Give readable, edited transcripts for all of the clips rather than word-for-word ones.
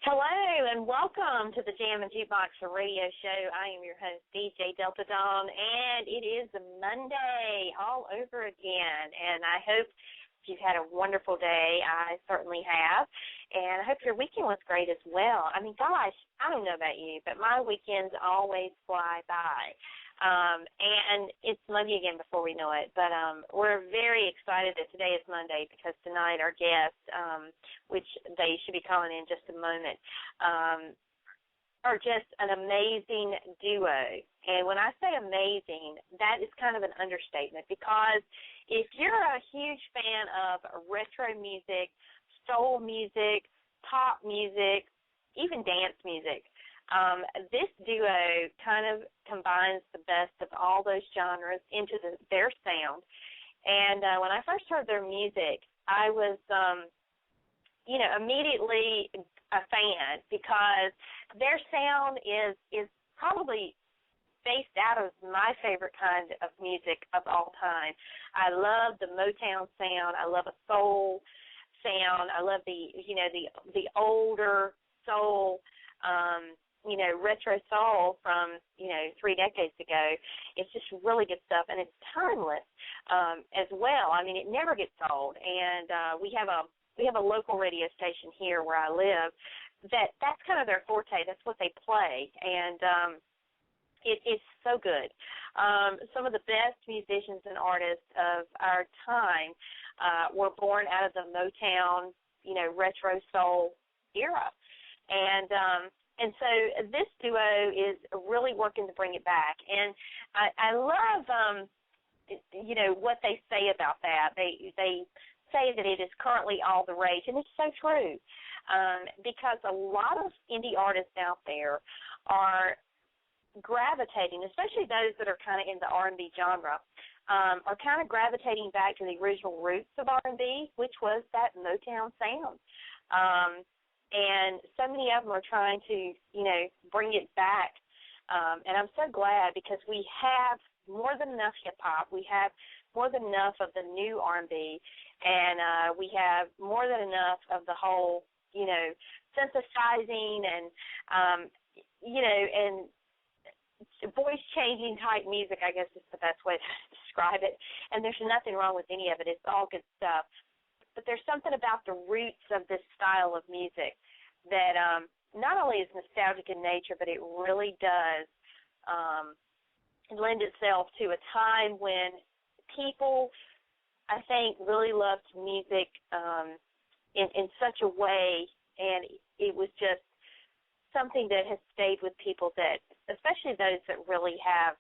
Hello and welcome to the Jammin Jukebox radio show. I am your host, DJ Delta Dawn, and it is Monday all over again. And I hope you've had a wonderful day. I certainly have. And I hope your weekend was great as well. I mean, gosh, I don't know about you, but my weekends always fly by. And it's Monday again before we know it. But we're very excited that today is Monday because tonight our guest, which they should be calling in just a moment, are just an amazing duo. And when I say amazing, that is kind of an understatement because if you're a huge fan of retro music, soul music, pop music, even dance music, this duo kind of combines the best of all those genres into their sound. And when I first heard their music, I was, immediately a fan because their sound is probably based out of my favorite kind of music of all time. I love the Motown sound. I love a soul sound. I love the older soul, retro soul from, 3 decades ago. It's just really good stuff, and it's timeless as well. I mean, it never gets old. And we have a local radio station here where I live that's kind of their forte. That's what they play, and it's so good. Some of the best musicians and artists of our time were born out of the Motown, retro soul era. And so this duo is really working to bring it back. And I love, what they say about that. They say that it is currently all the rage, and it's so true because a lot of indie artists out there are gravitating, especially those that are kind of in the R&B genre, are kind of gravitating back to the original roots of R&B, which was that Motown sound. And so many of them are trying to, bring it back. And I'm so glad because we have more than enough hip-hop. We have more than enough of the new R&B. And we have more than enough of the whole, synthesizing and, and voice-changing type music, I guess is the best way to describe it. And there's nothing wrong with any of it. It's all good stuff. But there's something about the roots of this style of music that not only is nostalgic in nature, but it really does lend itself to a time when people, I think, really loved music in such a way, and it was just something that has stayed with people that, especially those that really have,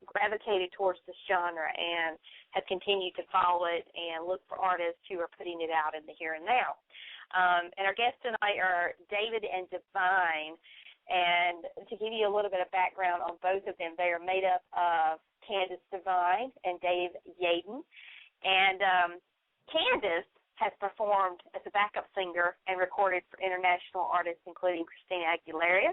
gravitated towards this genre and have continued to follow it and look for artists who are putting it out in the here and now. And our guests tonight are David and Devine. And to give you a little bit of background on both of them, they are made up of Candace Devine and Dave Yaden. And Candace has performed as a backup singer and recorded for international artists including Christina Aguilera,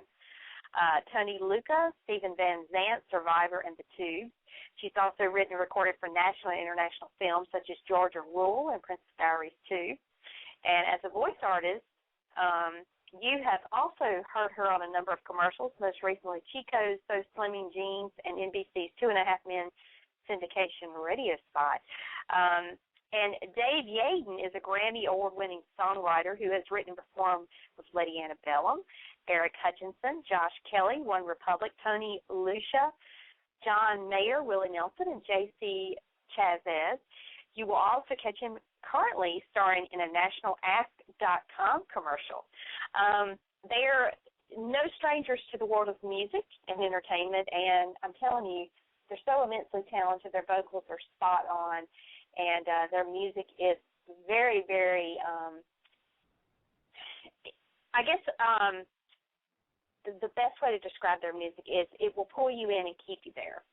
Tony Lucca, Stephen Van Zandt, Survivor, and The Tubes. She's also written and recorded for national and international films such as Georgia Rule and Princess Diaries 2. And as a voice artist, you have also heard her on a number of commercials, most recently Chico's So Slimming Jeans and NBC's 2.5 Men syndication radio spot. And Dave Yaden is a Grammy Award-winning songwriter who has written and performed with Lady Antebellum, Eric Hutchinson, Josh Kelly, One Republic, Tony Lucia, John Mayer, Willie Nelson, and J.C. Chazez. You will also catch him currently starring in a national Ask.com commercial. They're no strangers to the world of music and entertainment, and I'm telling you, they're so immensely talented. Their vocals are spot on, and their music is very, very, the best way to describe their music is it will pull you in and keep you there.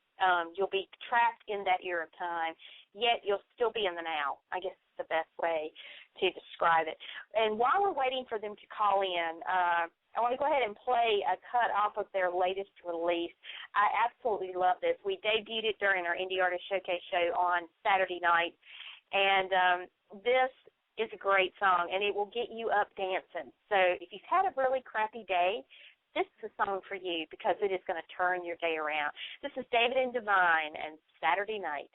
You'll be trapped in that era of time, yet you'll still be in the now. I guess is the best way to describe it. And while we're waiting for them to call in, I want to go ahead and play a cut off of their latest release. I absolutely love this. We debuted it during our Indie Artist Showcase show on Saturday night, and this is a great song, and it will get you up dancing. So if you've had a really crappy day, this is a song for you because it is going to turn your day around. This is David and Devine and Saturday Night.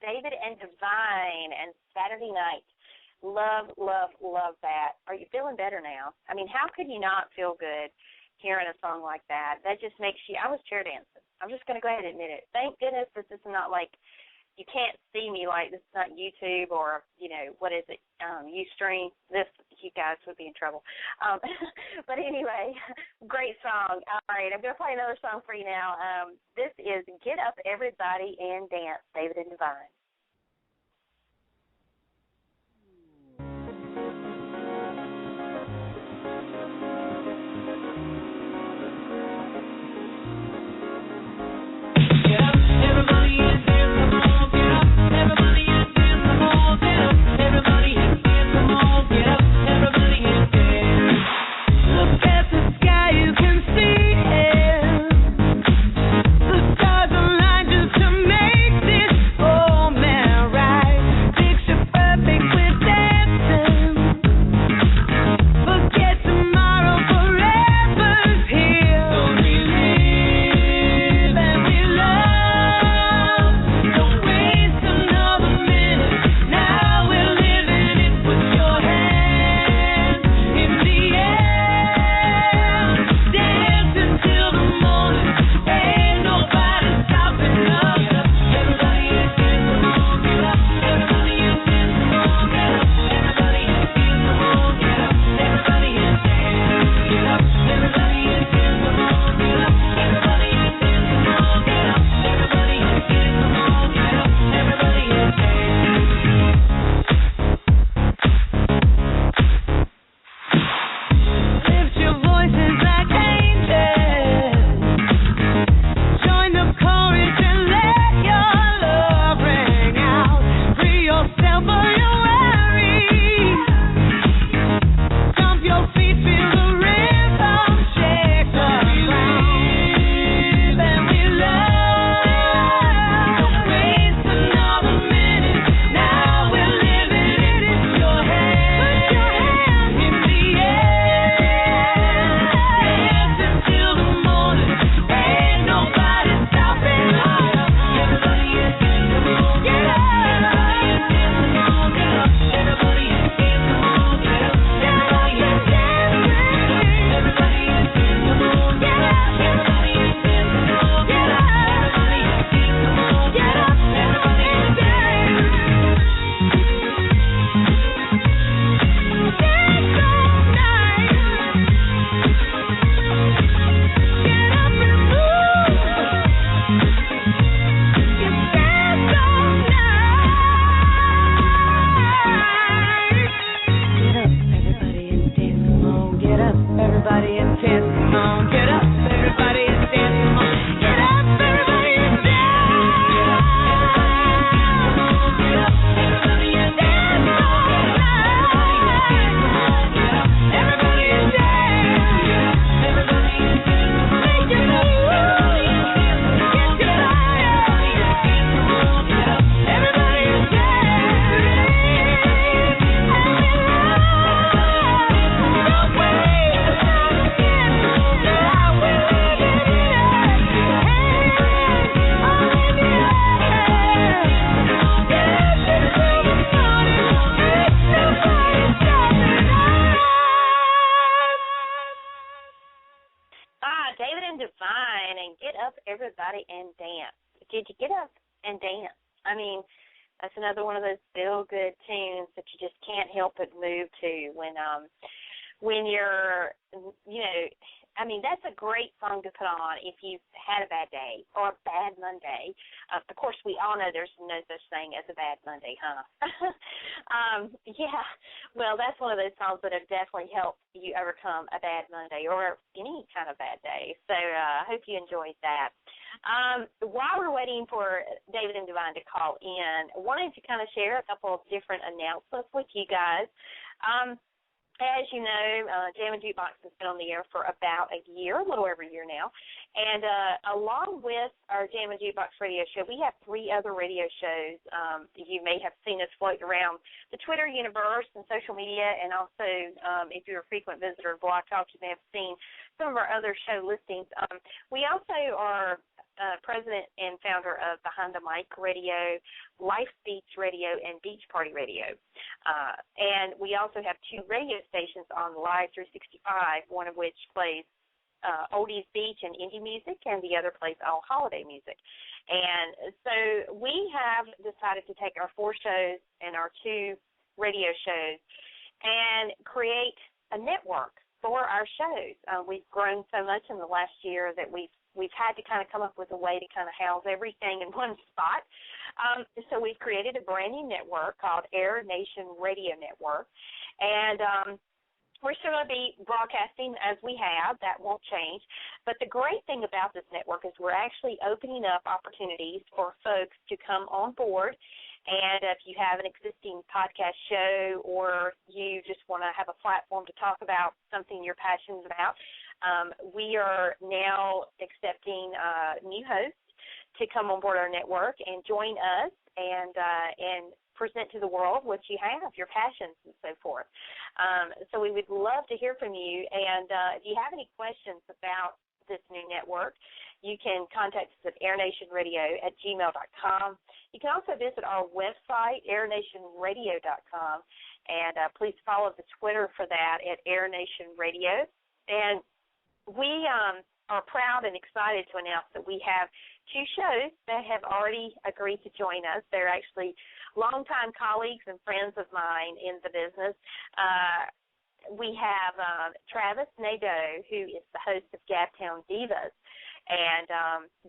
David and Devine and Saturday Night. Love, love, love that. Are you feeling better now? I mean, how could you not feel good hearing a song like that? That just makes you, I was chair dancing. I'm just going to go ahead and admit it. Thank goodness this is not like, you can't see me like this is not YouTube or, you know, what is it, Ustream. This, you guys would be in trouble. But anyway, great song. All right, I'm going to play another song for you now. This is Get Up Everybody and Dance, David and Devine. Oh, dance? Did you get up and dance? I mean, that's another one of those feel-good tunes that you just can't help but move to when you're, you know, I mean, that's a great song to put on if you've had a bad day or a bad Monday. Of course, we all know there's no such thing as a bad Monday, huh? Yeah, well, that's one of those songs that have definitely helped you overcome a bad Monday or any kind of bad day. So I hope you enjoyed that. While we're waiting for David and Devine to call in, I wanted to kind of share a couple of different announcements with you guys. As you know, Jammin Jukebox has been on the air for about a year, a little over a year now. And along with our Jammin Jukebox radio show, we have 3 other radio shows. You may have seen us floating around the Twitter universe and social media, and also if you're a frequent visitor of Blog Talk, you may have seen some of our other show listings. We also are president and founder of Behind the Mic Radio, Life Beach Radio, and Beach Party Radio. And we also have 2 radio stations on Live 365, one of which plays oldies, beach, and indie music, and the other plays all holiday music. And so we have decided to take our 4 shows and our 2 radio shows and create a network for our shows. We've grown so much in the last year that we've had to kind of come up with a way to kind of house everything in one spot. So we've created a brand new network called Air Nation Radio Network. And we're still going to be broadcasting as we have. That won't change. But the great thing about this network is we're actually opening up opportunities for folks to come on board. And if you have an existing podcast show or you just want to have a platform to talk about something you're passionate about, we are now accepting new hosts to come on board our network and join us and present to the world what you have, your passions and so forth. So we would love to hear from you. And if you have any questions about this new network, you can contact us at airnationradio@gmail.com. You can also visit our website, airnationradio.com, and please follow the Twitter for that at airnationradio. And we are proud and excited to announce that we have 2 shows that have already agreed to join us. They're actually longtime colleagues and friends of mine in the business. We have Travis Nadeau, who is the host of Gabtown Divas, and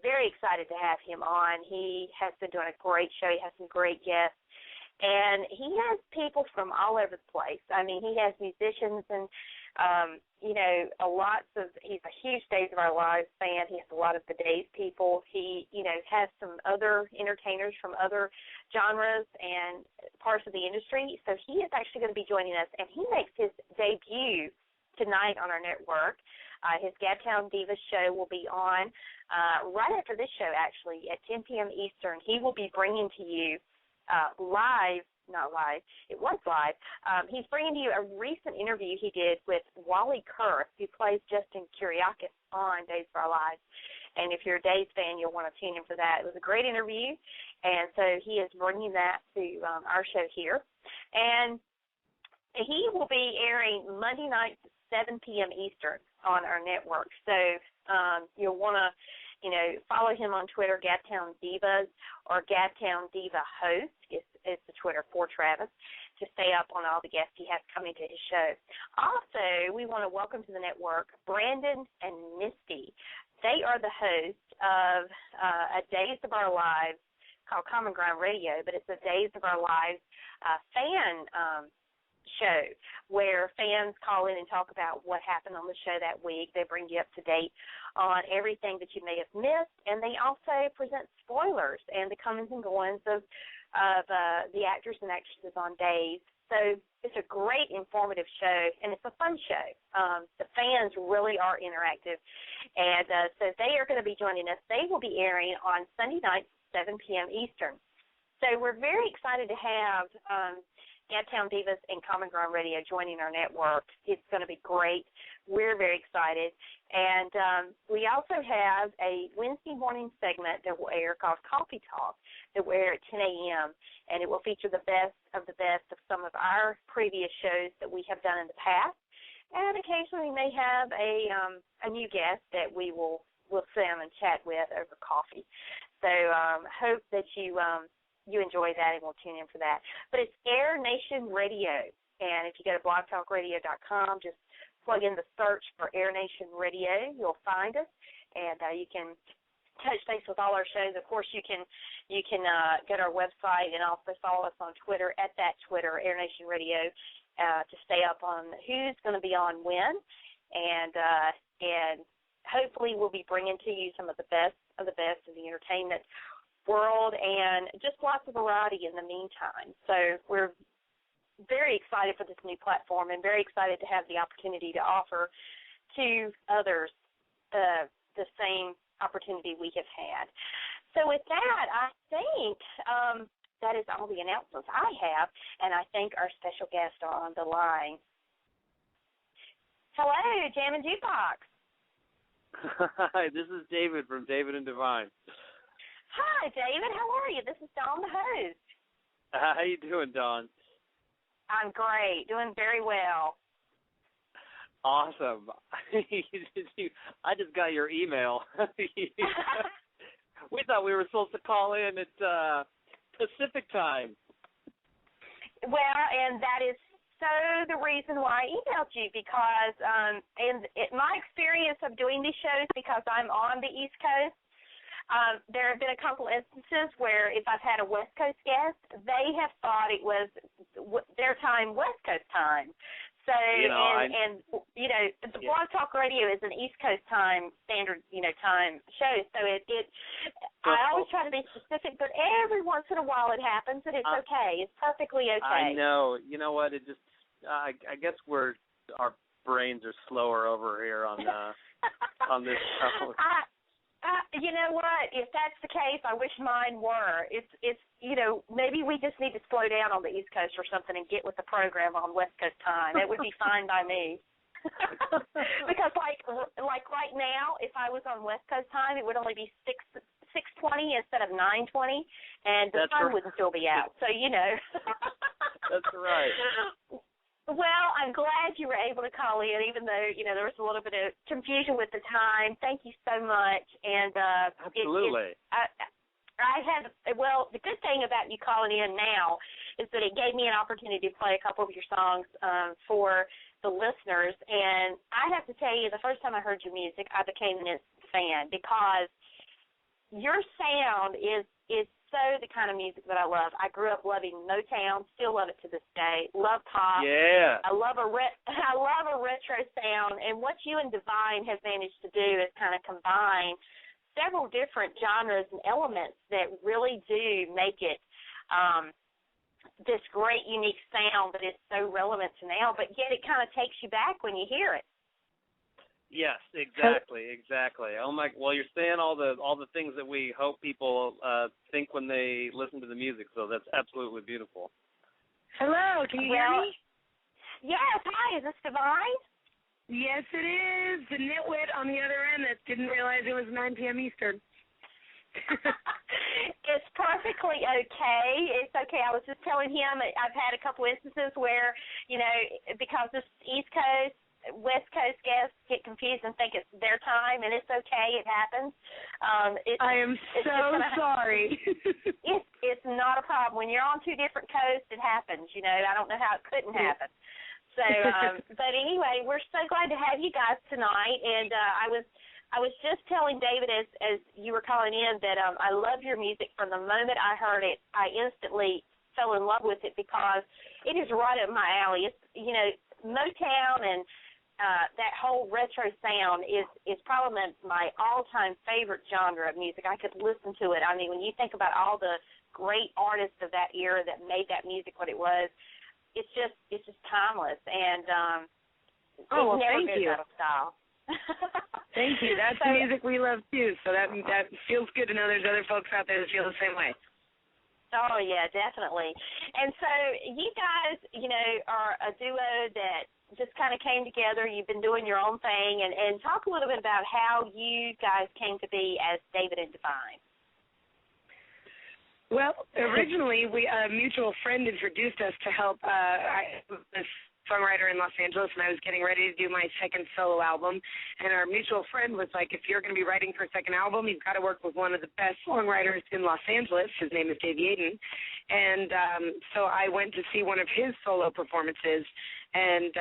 very excited to have him on. He has been doing a great show. He has some great guests, and he has people from all over the place. I mean, he has musicians and you know, he's a huge Days of Our Lives fan. He has a lot of the Days people. He, you know, has some other entertainers from other genres and parts of the industry. So he is actually going to be joining us, and he makes his debut tonight on our network. His Gabtown Divas show will be on right after this show, actually, at 10 p.m. Eastern. He will be bringing to you live. Not live. It was live. He's bringing to you a recent interview he did with Wally Kurth, who plays Justin Kiriakis on Days of Our Lives. And if you're a Days fan, you'll want to tune in for that. It was a great interview, and so he is bringing that to our show here. And he will be airing Monday nights at 7 p.m. Eastern on our network. So you'll want to, you know, follow him on Twitter, Gabtown Divas, or Gabtown Diva Host is the Twitter for Travis, to stay up on all the guests he has coming to his show. Also, we want to welcome to the network Brandon and Misty. They are the hosts of a Days of Our Lives called Common Ground Radio, but it's a Days of Our Lives fan show where fans call in and talk about what happened on the show that week. They bring you up to date on everything that you may have missed, and they also present spoilers and the comings and goings of the actors and actresses on Days. So it's a great informative show, and it's a fun show. The fans really are interactive, and so they are going to be joining us. They will be airing on Sunday nights, 7 p.m. Eastern. So we're very excited to have Gabtown Divas and Common Ground Radio joining our network. It's going to be great. We're very excited. And we also have a Wednesday morning segment that will air called Coffee Talk that will air at 10 a.m., and it will feature the best of some of our previous shows that we have done in the past. And occasionally we may have a new guest that we will we'll sit down and chat with over coffee. So hope that you enjoy that and will tune in for that. But it's Air Nation Radio, and if you go to blogtalkradio.com, just plug in the search for Air Nation Radio, you'll find us, and you can touch base with all our shows. Of course, you can go to our website and also follow us on Twitter at that Twitter, Air Nation Radio, to stay up on who's going to be on when, and hopefully we'll be bringing to you some of the best of the entertainment world and just lots of variety in the meantime. So we're very excited for this new platform and very excited to have the opportunity to offer to others the same opportunity we have had. So with that, I think that is all the announcements I have, and I thank our special guest on the line. Hello, Jammin Jukebox. Hi, this is David from David and Devine. Hi, David. How are you? This is Dawn, the host. How you doing, Dawn? I'm great. Doing very well. Awesome. I just got your email. We thought we were supposed to call in at Pacific time. Well, and that is so the reason why I emailed you, because my experience of doing these shows, because I'm on the East Coast, there have been a couple instances where if I've had a West Coast guest, they have thought it was their time, West Coast time. So, the Blog Talk Radio is an East Coast time, standard, time show. So I always try to be specific, but every once in a while it happens, and it's okay. It's perfectly okay. I know. You know what? It just, I guess our brains are slower over here on this show. You know what? If that's the case, I wish mine were. It's maybe we just need to slow down on the East Coast or something and get with the program on West Coast time. It would be fine by me. Because like right now, if I was on West Coast time, it would only be 6:20 instead of 9:20, and the sun would still be out. So That's right. Well, I'm glad you were able to call in, even though, there was a little bit of confusion with the time. Thank you so much. And absolutely. The good thing about you calling in now is that it gave me an opportunity to play a couple of your songs for the listeners. And I have to tell you, the first time I heard your music, I became an instant fan, because your sound is so the kind of music that I love. I grew up loving Motown, still love it to this day. Love pop. Yeah. I love a retro sound, and what you and Devine have managed to do is kind of combine several different genres and elements that really do make it this great, unique sound that is so relevant to now, but yet it kind of takes you back when you hear it. Yes, exactly. Oh my! Well, you're saying all the things that we hope people think when they listen to the music. So that's absolutely beautiful. Hello, can you hear me? Yes. Hi, is this Devine? Yes, it is. The nitwit on the other end that didn't realize it was 9 p.m. Eastern. It's perfectly okay. It's okay. I was just telling him I've had a couple instances where, because this East Coast, West Coast guests get confused and think it's their time, and it's okay. It happens. I am so sorry. It's not a problem. When you're on two different coasts, it happens. I don't know how it couldn't happen. So, but anyway, we're so glad to have you guys tonight. And I was just telling David as you were calling in that I love your music. From the moment I heard it, I instantly fell in love with it, because it is right up my alley. It's Motown and that whole retro sound is probably my all-time favorite genre of music. I could listen to it. I mean, when you think about all the great artists of that era that made that music what it was, it's just timeless, and it never goes out of style. Thank you. That's the music we love too. So that feels good to know there's other folks out there that feel the same way. Oh yeah, definitely. And so you guys, are a duo that just kind of came together. You've been doing your own thing, and talk a little bit about how you guys came to be as David and Devine. Well, originally, a mutual friend introduced us to help this songwriter in Los Angeles, and I was getting ready to do my second solo album. And our mutual friend was like, if you're going to be writing for a second album, you've got to work with one of the best songwriters in Los Angeles. His name is Dave Yaden. And so I went to see one of his solo performances, and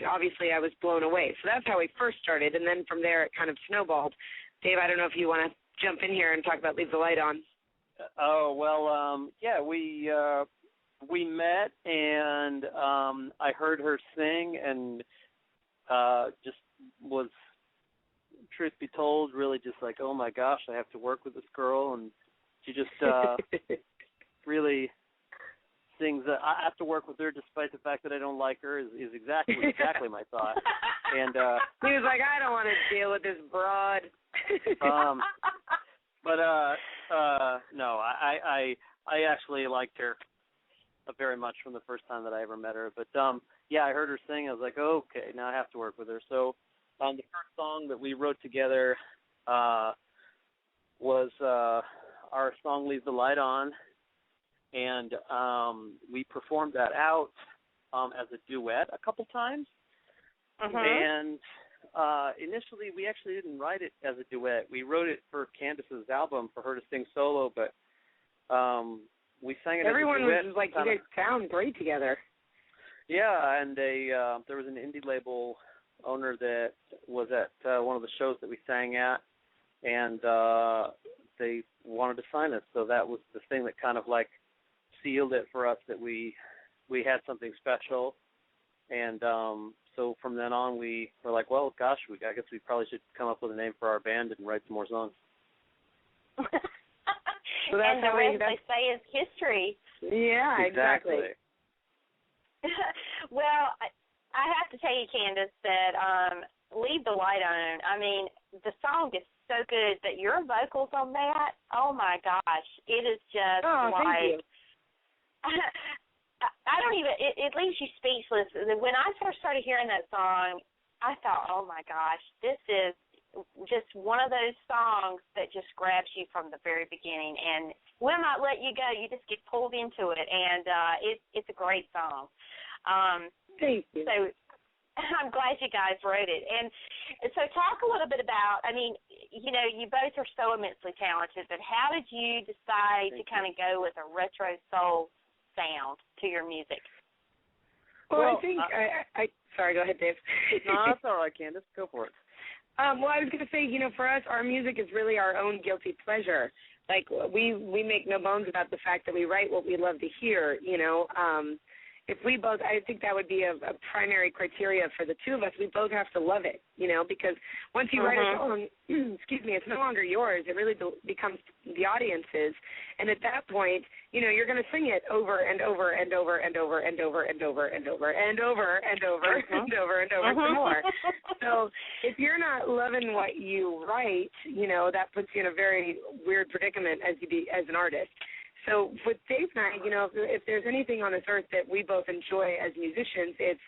obviously I was blown away. So that's how we first started, and then from there it kind of snowballed. Dave, I don't know if you want to jump in here and talk about Leave the Light On. Oh, well, yeah, we met, and I heard her sing, and just was, truth be told, really just like, oh my gosh, I have to work with this girl, and she just really sings. I have to work with her despite the fact that I don't like her is exactly my thought. And he was like, I don't want to deal with this broad. But no, I actually liked her very much from the first time that I ever met her. But yeah, I heard her sing. I was like, oh, okay, now I have to work with her. So the first song that we wrote together was our song "Leave the Light On," and we performed that out as a duet a couple times. And initially, we actually didn't write it as a duet. We wrote it for Candace's album for her to sing solo, but we sang it Everyone as a duet. Was like, you guys sound great together. Yeah, and there was an indie label owner that was at one of the shows that we sang at, and they wanted to sign us. So that was the thing that kind of like sealed it for us that we had something special. And so from then on, we were like, well, gosh, I guess we probably should come up with a name for our band and write some more songs. So that's and the rest, they say, is history. Yeah, exactly. Well, I have to tell you, Candace, that Leave the Light On, I mean, the song is so good that your vocals on that, oh, my gosh, it is just thank you. I don't even, it leaves you speechless. When I first started hearing that song, I thought, oh, my gosh, this is just one of those songs that just grabs you from the very beginning and will not let you go. You just get pulled into it, and it's a great song. Thank you. So I'm glad you guys wrote it. And so talk a little bit about, I mean, you know, you both are so immensely talented, but how did you decide to kind of go with a retro soul sound to your music? Well, I think sorry, go ahead, Dave. No, that's all right, Candace. Go for it. Well, I was going to say, you know, for us, our music is really our own guilty pleasure. Like, we make no bones about the fact that we write what we love to hear, you know. If we both, I think that would be a primary criteria for the two of us. We both have to love it, you know, because once you write a song, excuse me, it's no longer yours. It really becomes the audience's. And at that point, you know, you're going to sing it over and over and over and over and over and over and over and over and over and over and over some more. So if you're not loving what you write, you know, that puts you in a very weird predicament as an artist. So with Dave and I, you know, if there's anything on this earth that we both enjoy as musicians, it's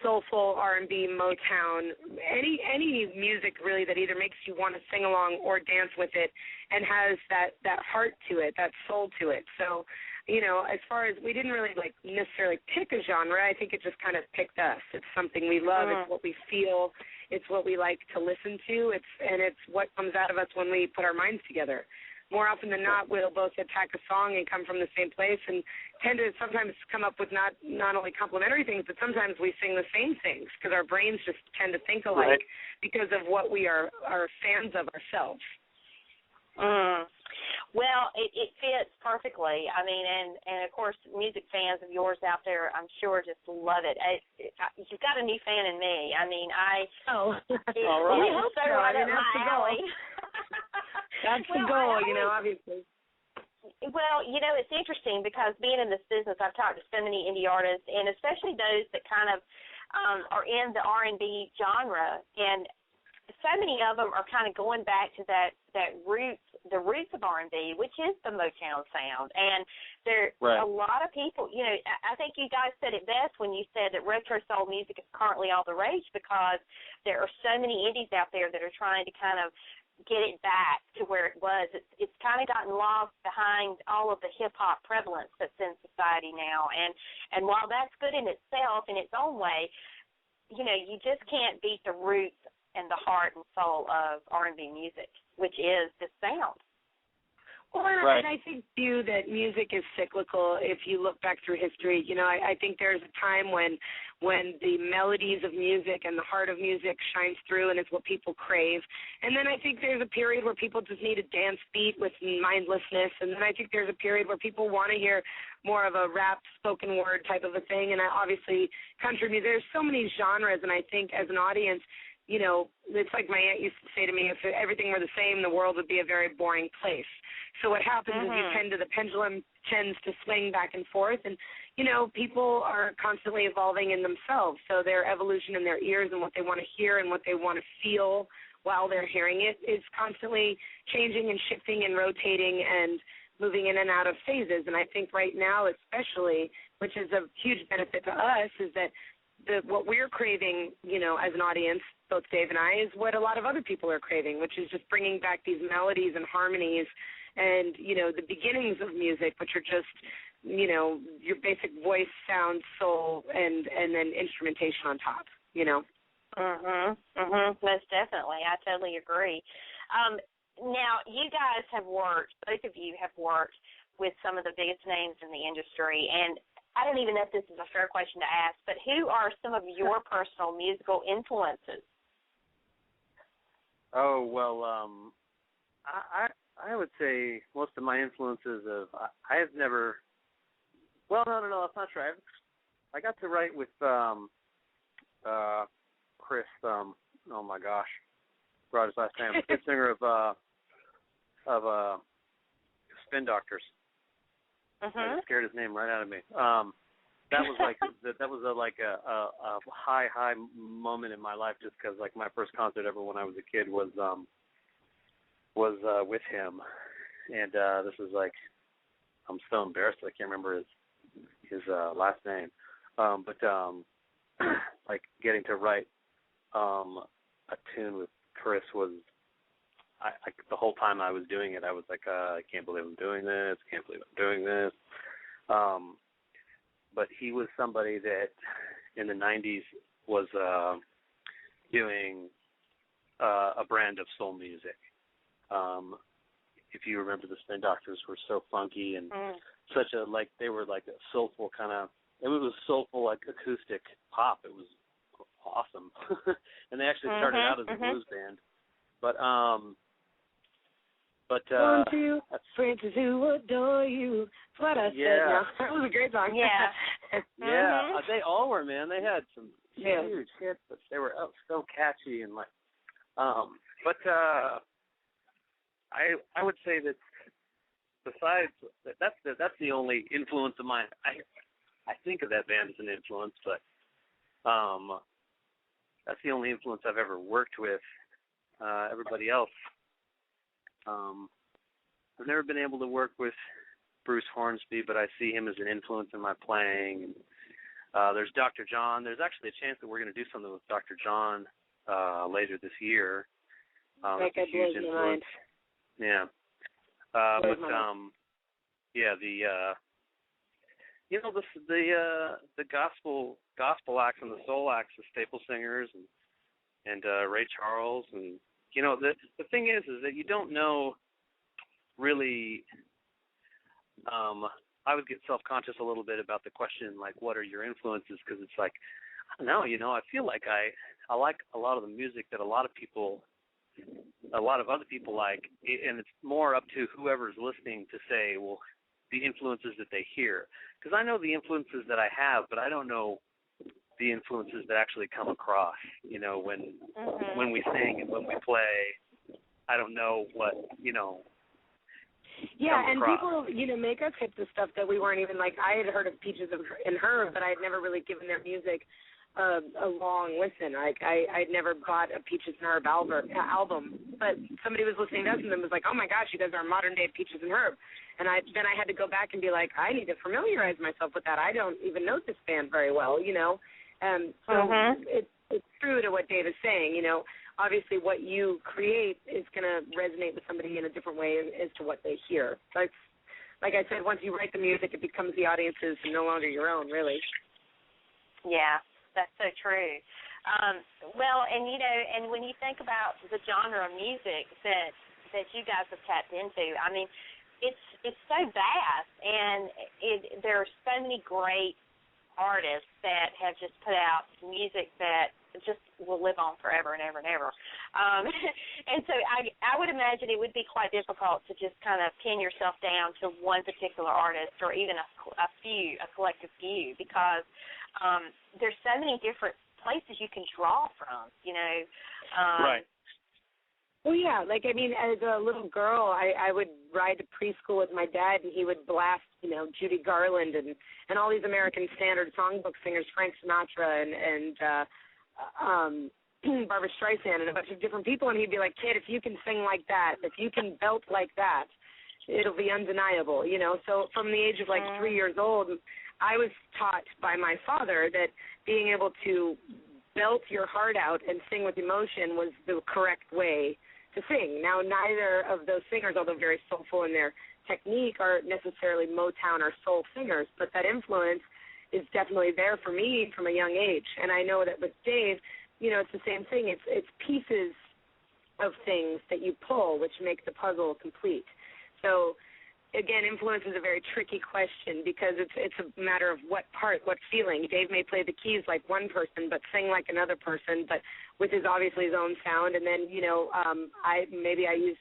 soulful, R&B, Motown, any music really that either makes you want to sing along or dance with it and has that heart to it, that soul to it. So, you know, as far as we didn't really like necessarily pick a genre, I think it just kind of picked us. It's something we love. It's what we feel. It's what we like to listen to. It's what comes out of us when we put our minds together. More often than not, we'll both attack a song and come from the same place and tend to sometimes come up with not only complimentary things, but sometimes we sing the same things because our brains just tend to think alike because of what we are fans of ourselves. Well, it fits perfectly. I mean, and of course, music fans of yours out there, I'm sure, just love it. You've got a new fan in me. I mean, all right. It's so right up my alley. That's the goal, you know, obviously. Well, you know, it's interesting because being in this business, I've talked to so many indie artists, and especially those that kind of are in the R&B genre, and so many of them are kind of going back to the roots of R&B, which is the Motown sound. And there are a lot of people, you know, I think you guys said it best when you said that retro soul music is currently all the rage because there are so many indies out there that are trying to kind of get it back to where it was. It's kind of gotten lost behind all of the hip-hop prevalence that's in society now. And while that's good in itself, in its own way, you know, you just can't beat the roots and the heart and soul of R&B music, which is the sound. Well, right. And I think, too, that music is cyclical if you look back through history. You know, I think there's a time when the melodies of music and the heart of music shines through and is what people crave. And then I think there's a period where people just need a dance beat with mindlessness. And then I think there's a period where people want to hear more of a rap, spoken word type of a thing. And obviously country music, there's so many genres. And I think as an audience, you know, it's like my aunt used to say to me, if everything were the same, the world would be a very boring place. So what happens is the pendulum tends to swing back and forth, and, you know, people are constantly evolving in themselves. So their evolution in their ears and what they want to hear and what they want to feel while they're hearing it is constantly changing and shifting and rotating and moving in and out of phases. And I think right now especially, which is a huge benefit to us, is that what we're craving, you know, as an audience, both Dave and I, is what a lot of other people are craving, which is just bringing back these melodies and harmonies and, you know, the beginnings of music, which are just, you know, your basic voice, sound, soul, and then instrumentation on top, you know. Most definitely. I totally agree. Now, you guys have worked, both of you have worked with some of the biggest names in the industry, and I don't even know if this is a fair question to ask, but who are some of your personal musical influences? Oh, well, I would say most of my influences I have never, well, no, that's not true. I got to write with Chris, oh my gosh, brought his last name, the singer of Spin Doctors. I scared his name right out of me. That was like a high moment in my life, just because like my first concert ever when I was a kid was with him, and this is like, I'm so embarrassed I can't remember his last name, but like getting to write a tune with Chris was. The whole time I was doing it, I was like, I can't believe I'm doing this. But he was somebody that in the 90s was doing a brand of soul music. If you remember, the Spin Doctors were so funky and such a, like, they were like a soulful kind of, it was soulful, like acoustic pop. It was awesome. And they actually started out as a blues band. But One, two, Francis who adore you. That's what I said now. That was a great song. Yeah. Yeah, they all were, man. They had some huge hits, but they were so catchy and like. But I would say that besides that's the only influence of mine. I think of that band as an influence, but that's the only influence I've ever worked with. Everybody else. I've never been able to work with Bruce Hornsby, but I see him as an influence in my playing. There's Dr. John. There's actually a chance that we're going to do something with Dr. John later this year. Like a huge influence. Yeah. The gospel acts and the soul acts, the Staple Singers and Ray Charles, and you know the thing is that you don't know really. I would get self-conscious a little bit about the question, like, what are your influences? Because it's like, I don't know, I feel like I like a lot of the music that a lot of other people like, and it's more up to whoever's listening to say, well, the influences that they hear. Because I know the influences that I have, but I don't know the influences that actually come across, when we sing and when we play. I don't know what, Yeah, and across. People, make us hip to stuff that we weren't even, like, I had heard of Peaches and Herb, but I had never really given their music a long listen. Like, I'd never bought a Peaches and Herb album, but somebody was listening to us and was like, oh, my gosh, you guys are modern-day Peaches and Herb. And then I had to go back and be like, I need to familiarize myself with that. I don't even know this band very well, So it's true to what Dave is saying, obviously what you create is going to resonate with somebody in a different way as to what they hear. Like I said, once you write the music, it becomes the audience's and no longer your own, really. Yeah, that's so true. Well, and and when you think about the genre of music that you guys have tapped into, I mean, it's so vast, and there are so many great artists that have just put out music that just will live on forever and ever and ever. And so I would imagine it would be quite difficult to just kind of pin yourself down to one particular artist or even a collective few, because there's so many different places you can draw from, Right. Well, yeah, like, I mean, as a little girl, I would ride to preschool with my dad, and he would blast, Judy Garland and all these American standard songbook singers, Frank Sinatra and Barbra Streisand and a bunch of different people, and he'd be like, kid, if you can sing like that, if you can belt like that, it'll be undeniable, So from the age of, 3 years old, I was taught by my father that being able to belt your heart out and sing with emotion was the correct way to sing. Now, neither of those singers, although very soulful in their technique, are necessarily Motown or soul singers, but that influence is definitely there for me from a young age. And I know that with Dave, it's the same thing. It's pieces of things that you pull which make the puzzle complete. So, again, influence is a very tricky question because it's a matter of what part, what feeling. Dave may play the keys like one person but sing like another person, but with his own sound. And then, I use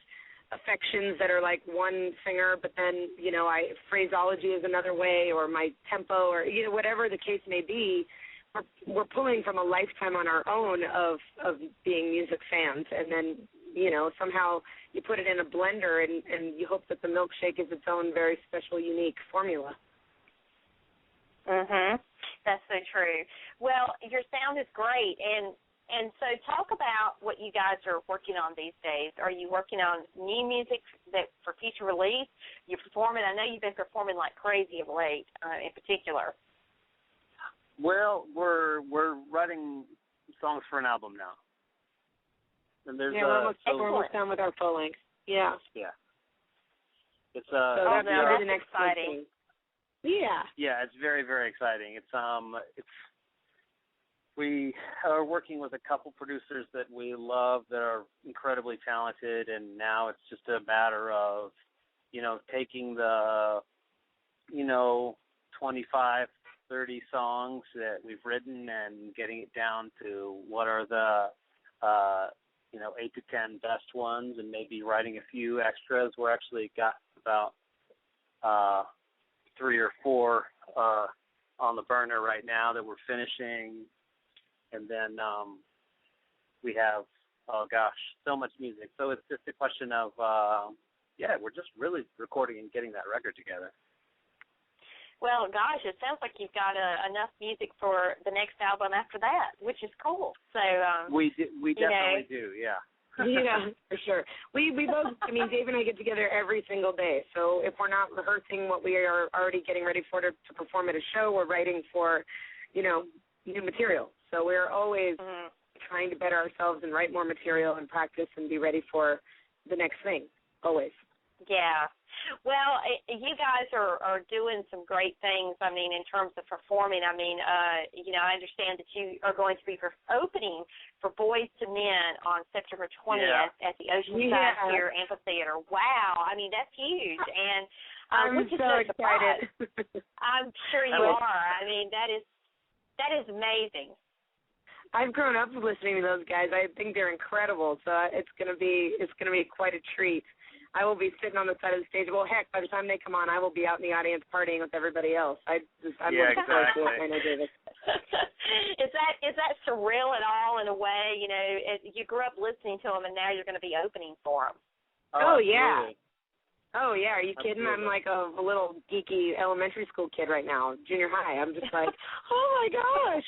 affections that are like one singer, but then, phraseology is another way, or my tempo, or, whatever the case may be. We're pulling from a lifetime on our own of being music fans, and then, somehow you put it in a blender and you hope that the milkshake is its own very special, unique formula. Mhm. That's so true. Well, your sound is great, and so talk about what you guys are working on these days. Are you working on new music that for future release? You're performing. I know you've been performing like crazy of late, in particular. Well, we're writing songs for an album now. And there's we're almost done with our full length. Yeah. Yeah. It's so that's the next exciting. Yeah. Yeah, it's very, very exciting. We are working with a couple producers that we love that are incredibly talented, and now it's just a matter of, taking the, 25, 30 songs that we've written and getting it down to what are the 8 to 10 best ones, and maybe writing a few extras. We're actually got about 3 or 4 on the burner right now that we're finishing, and then we have so much music. So it's just a question of we're just really recording and getting that record together. Well, gosh, it sounds like you've got enough music for the next album after that, which is cool. So we definitely do, yeah. Yeah, for sure. We both, Dave and I get together every single day. So if we're not rehearsing what we are already getting ready for to perform at a show, we're writing for, new material. So we're always trying to better ourselves and write more material and practice and be ready for the next thing, always. Yeah. Well, you guys are doing some great things, in terms of performing. I understand that you are going to be opening for Boys to Men on September 20th at the Oceanside Pier Amphitheater. Wow. That's huge. And I'm which is so excited. I'm sure you are. That is amazing. I've grown up listening to those guys. I think they're incredible. So it's gonna be quite a treat. I will be sitting on the side of the stage. Well, heck, by the time they come on, I will be out in the audience partying with everybody else. I'm looking forward to it. I know, David. Is that surreal at all in a way? You grew up listening to them, and now you're going to be opening for them. Oh yeah. Absolutely. Oh yeah. Are you kidding? I'm like a little geeky elementary school kid right now, junior high. I'm just like, oh my gosh.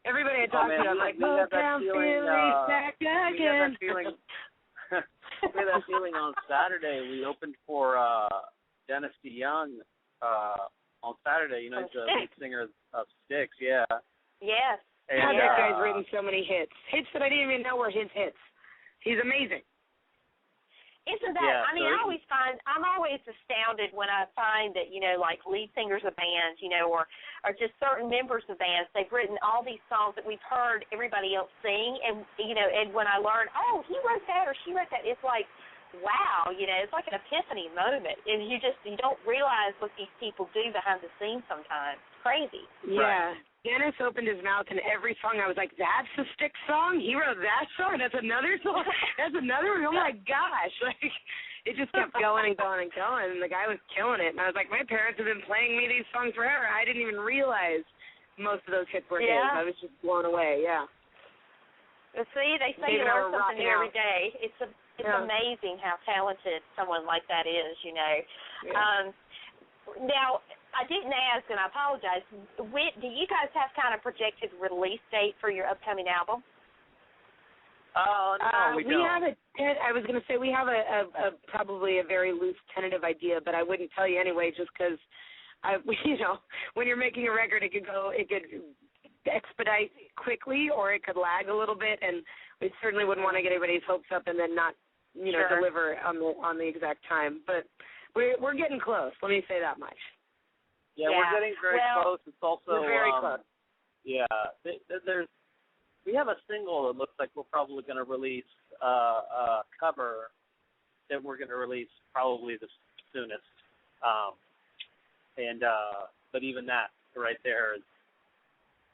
Everybody I talk to, I'm like, oh, I'm feeling back again. We had that feeling on Saturday. We opened for Dennis DeYoung on Saturday. He's the lead singer of Styx, yeah. Yes. God, that guy's written so many hits that I didn't even know were his hits. He's amazing. Isn't that, Yeah, I mean, I'm always astounded when I find that, like lead singers of bands, or just certain members of bands, they've written all these songs that we've heard everybody else sing, and, and when I learn, oh, he wrote that or she wrote that, it's like, wow, it's like an epiphany moment, and you don't realize what these people do behind the scenes sometimes. It's crazy. Yeah. Right. Dennis opened his mouth, and every song I was like, that's the Styx song? He wrote that song? That's another song? That's another one? Oh, my gosh. Like, it just kept going and going and going, and the guy was killing it. And I was like, my parents have been playing me these songs forever. I didn't even realize most of those hits were his. I was just blown away, yeah. Well, see, they say you learn something new every day. It's amazing how talented someone like that is, Yeah. Now, I didn't ask, and I apologize. Do you guys have kind of projected release date for your upcoming album? No, we don't. I was going to say we have a probably a very loose tentative idea, but I wouldn't tell you anyway, just because, when you're making a record, it could expedite quickly, or it could lag a little bit, and we certainly wouldn't want to get anybody's hopes up and then not, deliver on the exact time. But we're getting close. Let me say that much. Yeah, we're getting very close. It's also we're very close. Yeah, we have a single that looks like we're probably going to release a cover that we're going to release probably the soonest. But even that right there,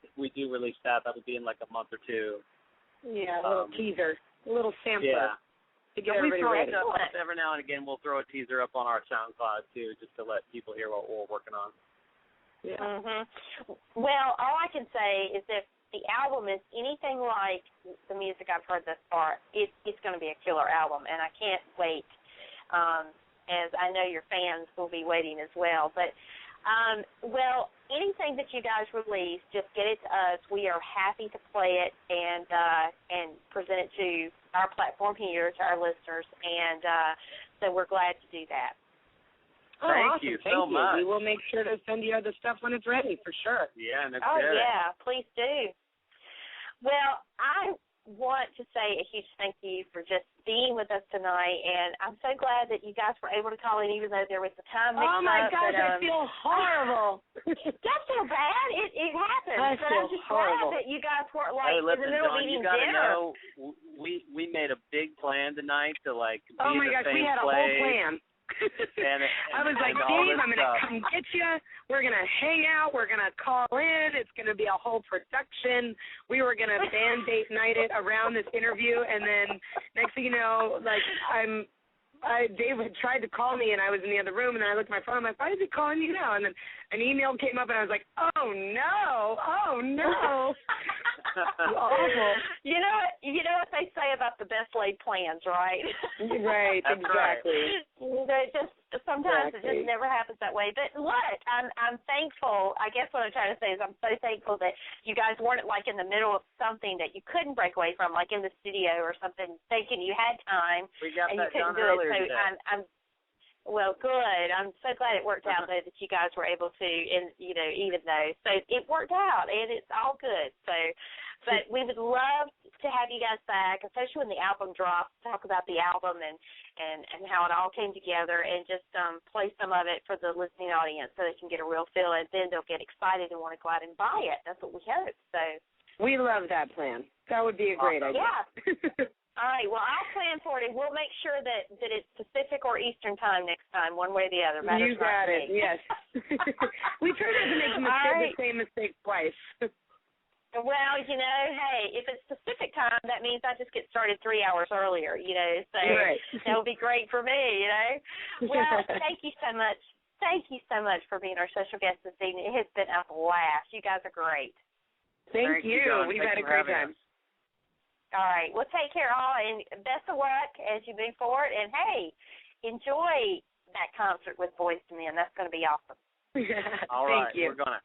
if we do release that, that'll be in like a month or two. Yeah, a little teaser, a little sampler. Yeah. To get everybody ready. Every now and again, we'll throw a teaser up on our SoundCloud too, just to let people hear what we're working on. Yeah. Well, all I can say is if the album is anything like the music I've heard thus far, it's going to be a killer album, and I can't wait. As I know your fans will be waiting as well. But anything that you guys release, just get it to us. We are happy to play it and present it to our platform here, to our listeners, and so we're glad to do that. Thank you so much. We will make sure to send you the stuff when it's ready, for sure. Yeah, no kidding. Yeah, please do. Well, I want to say a huge thank you for just being with us tonight, and I'm so glad that you guys were able to call in, even though there was the time mix-up. Oh, my gosh, I feel horrible. Don't feel bad. It happens. I'm just glad that you guys weren't, like, in the middle of eating dinner. You got to know, we made a big plan tonight to, like, be in the same place. Oh, my gosh, we had a whole plan. I was like, Dave, I'm going to come get you. We're going to hang out. We're going to call in. It's going to be a whole production. We were going to band date night it around this interview, and then next thing you know, like, Dave had tried to call me, and I was in the other room, and then I looked at my phone. I'm like, why is he calling you now? And then an email came up, and I was like, oh, no. Awful. You know what they say about the best laid plans, right? Right, exactly. Sometimes it just never happens that way. But look, I'm thankful. I guess what I'm trying to say is I'm so thankful that you guys weren't like in the middle of something that you couldn't break away from, like in the studio or something, thinking you had time and you couldn't do it. So well, good. I'm so glad it worked out, though, that you guys were able to, and even though. So it worked out, and it's all good. So, but we would love to have you guys back, especially when the album drops, talk about the album and how it all came together, and just play some of it for the listening audience so they can get a real feel, and then they'll get excited and want to go out and buy it. That's what we hope. So we love that plan. That would be a great idea. Yeah. All right, well, I'll plan for it, and we'll make sure that it's Pacific or Eastern time next time, one way or the other. You got it, yes. We try not to make the same mistake twice. Well, hey, if it's Pacific time, that means I just get started 3 hours earlier, so that would be great for me, Well, thank you so much. Thank you so much for being our special guest this evening. It has been a blast. You guys are great. Thank you. We've had a great time. All right. Well, take care, all, and best of luck as you move forward. And, hey, enjoy that concert with Boyz II Men. That's going to be awesome. All right. Thank you. We're going to.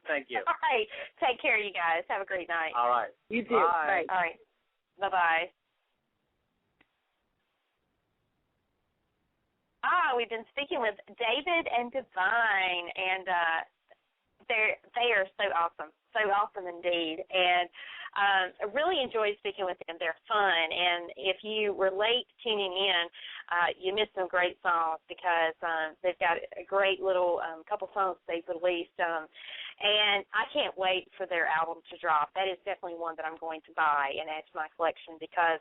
Thank you. All right. Take care, you guys. Have a great night. All right. You too. Bye. All right. Bye-bye. We've been speaking with David and Devine, and they are so awesome indeed. And I really enjoyed speaking with them. They're fun, and if you were late tuning in, you missed some great songs because they've got a great little couple songs they've released, and I can't wait for their album to drop. That is definitely one that I'm going to buy and add to my collection because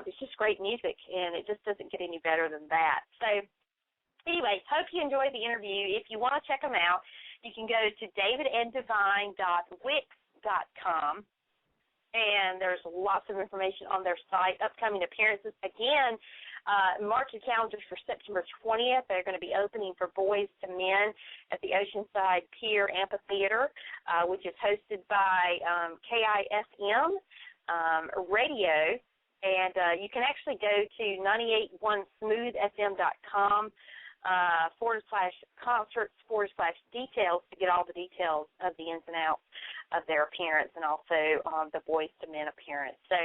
it's just great music, and it just doesn't get any better than that. So anyway, hope you enjoyed the interview. If you want to check them out, you can go to davidanddevine.wix.com, and there's lots of information on their site, upcoming appearances. Again, mark your calendars for September 20th. They're going to be opening for Boys to Men at the Oceanside Pier Amphitheater, which is hosted by KISM Radio. And you can actually go to 981smoothfm.com /concerts/details to get all the details of the ins and outs of their appearance and also the Boys to Men appearance. So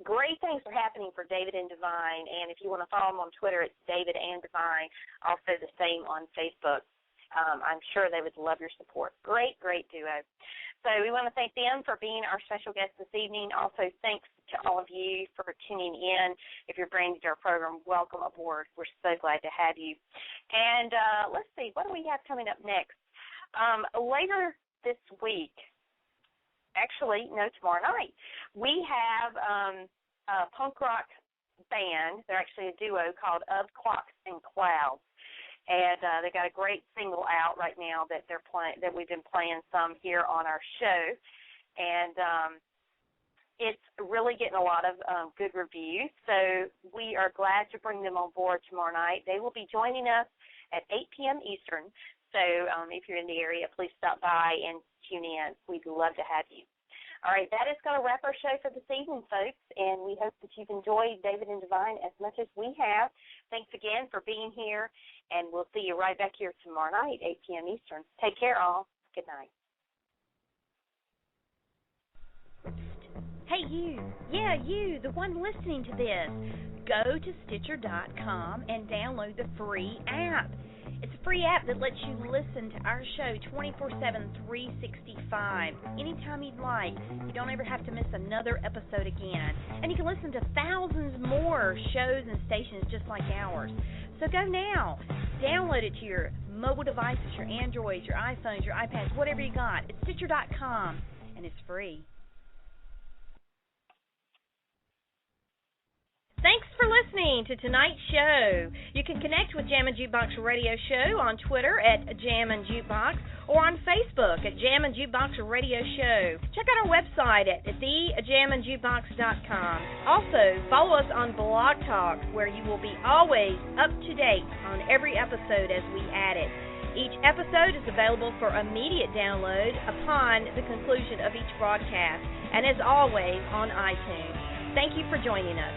great things are happening for David and Devine, and if you want to follow them on Twitter, it's David and Devine, also the same on Facebook. I'm sure they would love your support. Great, great duo. So we want to thank them for being our special guest this evening. Also, thanks to all of you for tuning in. If you're brand new to our program, welcome aboard. We're so glad to have you. And let's see, what do we have coming up next? Later this week, actually, no, tomorrow night, we have a punk rock band. They're actually a duo called Of Clocks and Clouds. And they got a great single out right now that they're playing, that we've been playing some here on our show, and it's really getting a lot of good reviews. So we are glad to bring them on board tomorrow night. They will be joining us at 8 p.m. Eastern. So if you're in the area, please stop by and tune in. We'd love to have you. All right, that is going to wrap our show for this evening, folks, and we hope that you've enjoyed David and Devine as much as we have. Thanks again for being here, and we'll see you right back here tomorrow night, 8 p.m. Eastern. Take care, all. Good night. Hey, you. Yeah, you, the one listening to this. Go to Stitcher.com and download the free app. It's a free app that lets you listen to our show 24/7, 365, anytime you'd like. You don't ever have to miss another episode again. And you can listen to thousands more shows and stations just like ours. So go now. Download it to your mobile devices, your Androids, your iPhones, your iPads, whatever you got. It's Stitcher.com, and it's free. Thanks for listening to tonight's show. You can connect with Jammin' Jukebox Radio Show on Twitter at Jammin' Jukebox or on Facebook at Jammin' Jukebox Radio Show. Check out our website at thejamminjukebox.com. Also, follow us on Blog Talk, where you will be always up to date on every episode as we add it. Each episode is available for immediate download upon the conclusion of each broadcast, and as always, on iTunes. Thank you for joining us.